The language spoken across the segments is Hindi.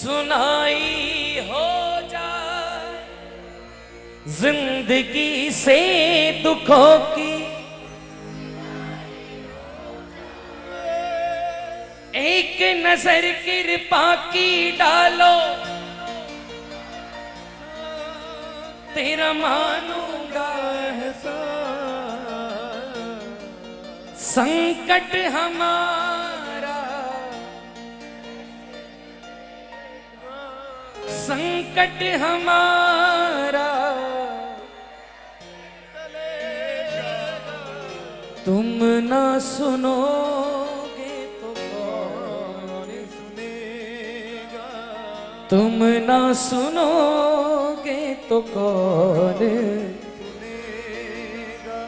सुनाई हो जाए जिंदगी से दुखों की, एक नजर कृपा की डालो, तेरा मानूंगा संकट हमारा, संकट हमारा तुम ना सुनोगे तो कौन सुनेगा, तुम ना सुनोगे तो कौन सुनेगा।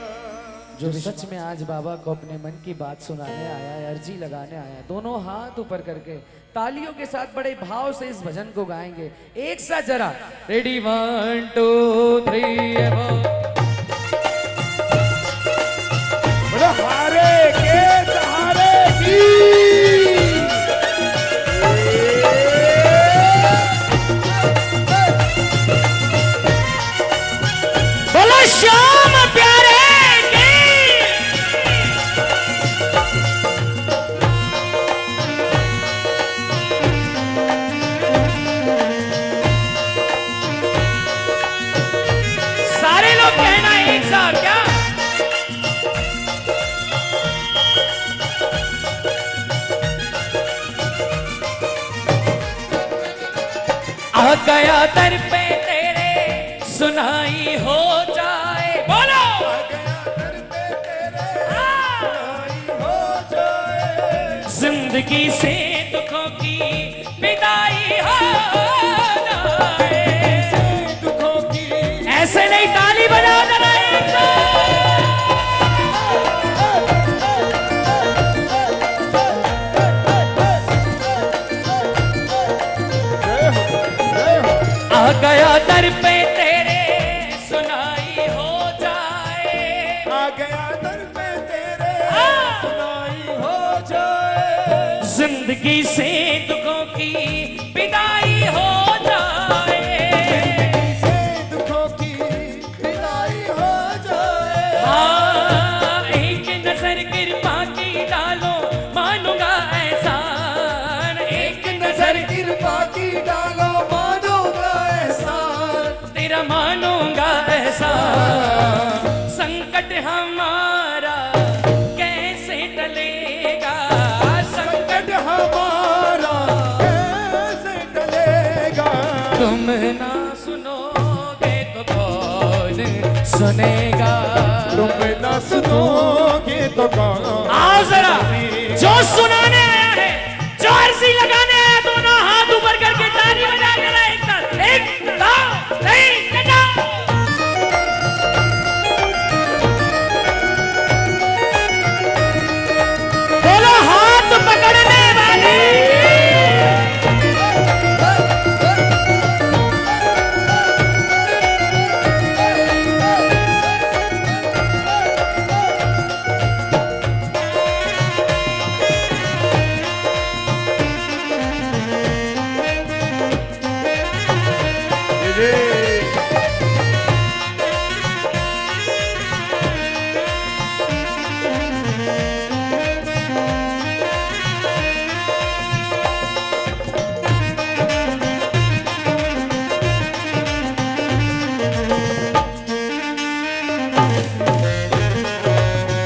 जो सच में आज बाबा को अपने मन की बात सुनाने आया है, अर्जी लगाने आया है, दोनों हाथ ऊपर करके तालियों के साथ बड़े भाव से इस भजन को गाएंगे एक साथ। जरा रेडी 1 2 3 हारे के सहारे की बोलो श्याम प्यारे की। सारे लोग कहना एक साथ क्या? आ गया दर पे तेरे सुनाई हो जाए, बोलो आ गया दर पे तेरे सुनाई हो जाए, जिंदगी से दुखों की विदाई हो जाए, दुखों की ऐसे नहीं ताली बजा देना एक साथ। आ गया दर पे तेरे सुनाई हो जाए, आ गया दर पे तेरे सुनाई हो जाए, जिंदगी से दुखों की विदाई हो जाए, से दुखों की विदाई हो जाए। हाँ एक नजर कृपा की डालो, मानूंगा एहसान, एक नजर कृपा की डालो, मानूंगा एहसान, तेरा मानूंगा एहसान, संकट हमारा कैसे टलेगा, संकट हमारा कैसे टलेगा, तुम ना सुनोगे तो कौन सुनेगा, तुम न सुनोगे तो कौन। आओ जरा जो सुनाने आया है, जो अर्जी लगाने आया, दोनों हाथ ऊपर करके ताली बजा देना एक साथ। 1 2 3 जाओ। बोलो हाथ पकड़ने वाले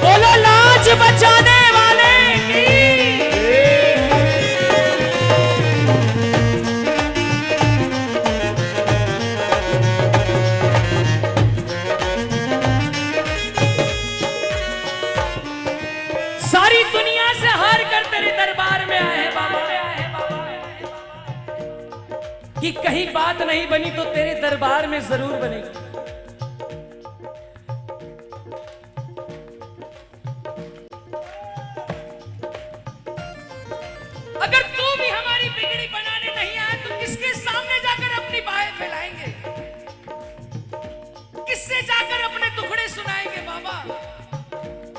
बोलो लाज बचाने वाले की। सारी दुनिया से हार कर तेरे दरबार में आए हैं बाबा, कि कहीं बात नहीं बनी तो तेरे दरबार में जरूर बनेगी। अगर तू भी हमारी बिगड़ी बनाने नहीं आया तो किसके सामने जाकर अपनी बाहें फैलाएंगे, किससे जाकर अपने दुखड़े सुनाएंगे बाबा।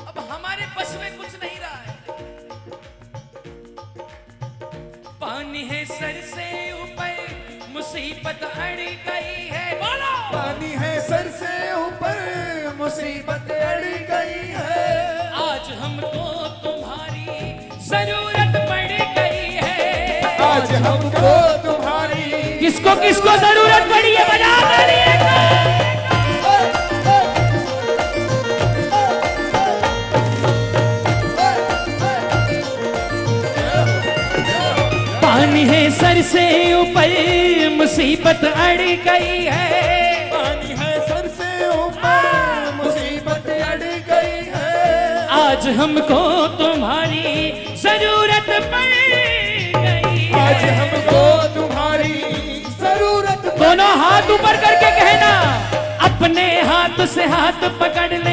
अब हमारे बस में कुछ नहीं रहा है, पानी है सर से ऊपर मुसीबत अड़ गई है। बोलो पानी है सर से ऊपर, मुसीबत अड़ गई है। आज हमको तुम्हारी जरूरत पड़ गई है। आज हमको तुम्हारी किसको किसको जरूरत पड़ी है, बजा तालियां। पानी है सर से ऊपर, मुसीबत अड़ गई है। पानी है सर से ऊपर, मुसीबत अड़ गई है। आज हमको तुम्हारी जरूरत पड़ गई है। आज हमको तुम्हारी जरूरत दोनों हाथ ऊपर करके कहना, अपने हाथ से हाथ पकड़ ले